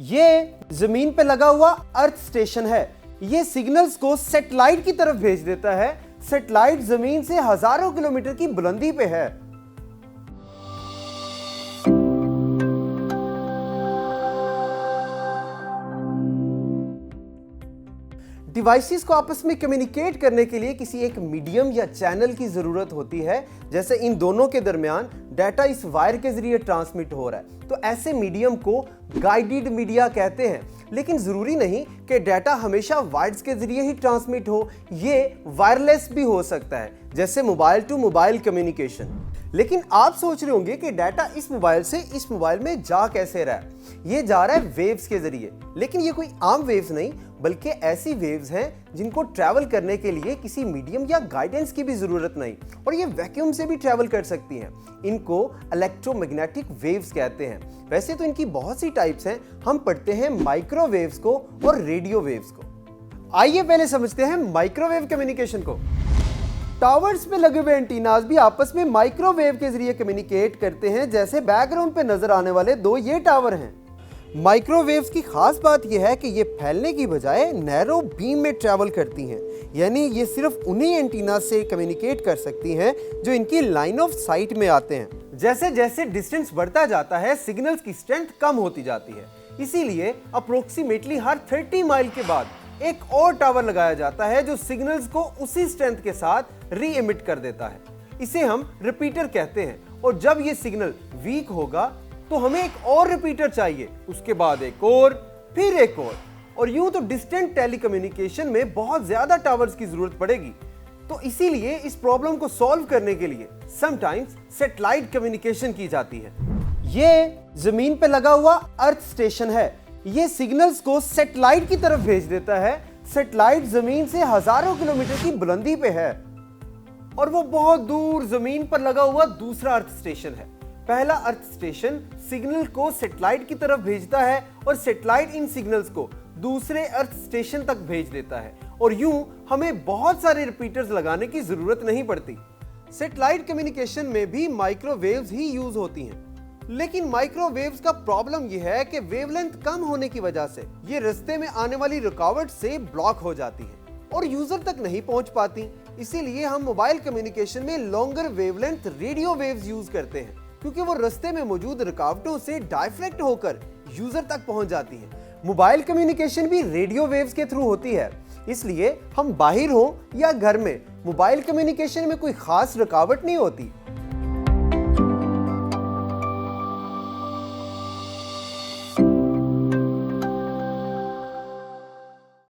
ये जमीन पे लगा हुआ अर्थ स्टेशन है। ये सिग्नल्स को सैटेलाइट की तरफ भेज देता है। सैटेलाइट जमीन से हजारों किलोमीटर की बुलंदी पे है। डिवाइसेस को आपस में कम्युनिकेट करने के लिए किसी एक मीडियम या चैनल की जरूरत होती है। जैसे इन दोनों के दरमियान डाटा इस वायर के जरिए ट्रांसमिट हो रहा है, तो ऐसे मीडियम को गाइडेड मीडिया कहते हैं। लेकिन जरूरी नहीं कि डाटा हमेशा वायर्स के जरिए ही ट्रांसमिट हो, ये वायरलेस भी हो सकता है, जैसे मोबाइल टू मोबाइल कम्युनिकेशन। लेकिन आप सोच रहे होंगे कि डाटा इस मोबाइल से इस मोबाइल में जा कैसे रहा है। ये जा रहा है वेव्स के जरिए, लेकिन ये कोई आम वेव्स नहीं, बल्कि ऐसी वेव्स हैं जिनको ट्रैवल करने के लिए किसी मीडियम या गाइडेंस की भी जरूरत नहीं, और ये वैक्यूम से भी ट्रैवल कर सकती हैं। इनको इलेक्ट्रोमैग्नेटिक वेव्स कहते हैं। वैसे तो इनकी बहुत सी टाइप्स हैं, हम पढ़ते हैं माइक्रोवेव्स को और रेडियो वेव्स को। आइए पहले समझते हैं माइक्रोवेव कम्युनिकेशन को। टावर्स पे लगे हुए एंटीनास भी आपस में माइक्रोवेव के जरिए कम्युनिकेट करते हैं, जैसे बैकग्राउंड पे नजर आने वाले दो ये टावर हैं। माइक्रोवेव्स की खास बात यह है कि ये फैलने की बजाय नैरो बीम में ट्रैवल करती हैं, यानी ये सिर्फ उन्हीं एंटीना से कम्युनिकेट कर सकती हैं जो इनकी लाइन ऑफ साइट में आते हैं। जैसे जैसे डिस्टेंस बढ़ता जाता है, सिग्नल्स की स्ट्रेंथ कम होती जाती है। इसीलिए अप्रोक्सीमेटली हर 30 माइल के बाद एक और टावर लगाया जाता है जो सिग्नल्स को उसी स्ट्रेंथ के साथ री एमिट कर देता है। इसे हम रिपीटर कहते हैं, और जब ये सिग्नल वीक होगा तो हमें एक और रिपीटर चाहिए, उसके बाद एक और, फिर एक और यूं तो डिस्टेंट टेलीकम्युनिकेशन में बहुत ज्यादा टावर्स की जरूरत पड़ेगी। तो इसीलिए इस प्रॉब्लम को सॉल्व करने के लिए समटाइम्स सैटेलाइट कम्युनिकेशन की जाती है। ये जमीन पे लगा हुआ अर्थ स्टेशन है। ये सिग्नल्स को सैटेलाइट की तरफ भेज देता है। सैटेलाइट जमीन से हजारों किलोमीटर की बुलंदी पे है, और वो बहुत दूर जमीन पर लगा हुआ दूसरा अर्थ स्टेशन है। पहला अर्थ स्टेशन सिग्नल को सैटेलाइट की तरफ भेजता है, और सैटेलाइट इन सिग्नल्स को दूसरे अर्थ स्टेशन तक भेज देता है, और यूं हमें बहुत सारे रिपीटर्स लगाने की जरूरत नहीं पड़ती। सैटेलाइट कम्युनिकेशन में भी माइक्रोवेव्स ही यूज होती हैं, लेकिन माइक्रोवेव्स का प्रॉब्लम यह है कि वेवलेंथ कम होने की वजह से ये रास्ते में आने वाली रुकावट से ब्लॉक हो जाती है और यूजर तक नहीं पहुंच पाती। इसीलिए हम मोबाइल कम्युनिकेशन में longer wavelength radio waves use करते हैं, क्योंकि वो रास्ते में मौजूद रुकावटों से डाइफ्लेक्ट होकर यूजर तक पहुंच जाती है। मोबाइल कम्युनिकेशन भी रेडियो वेव्स के थ्रू होती है, इसलिए हम बाहर हो या घर में मोबाइल कम्युनिकेशन में कोई खास रुकावट नहीं होती।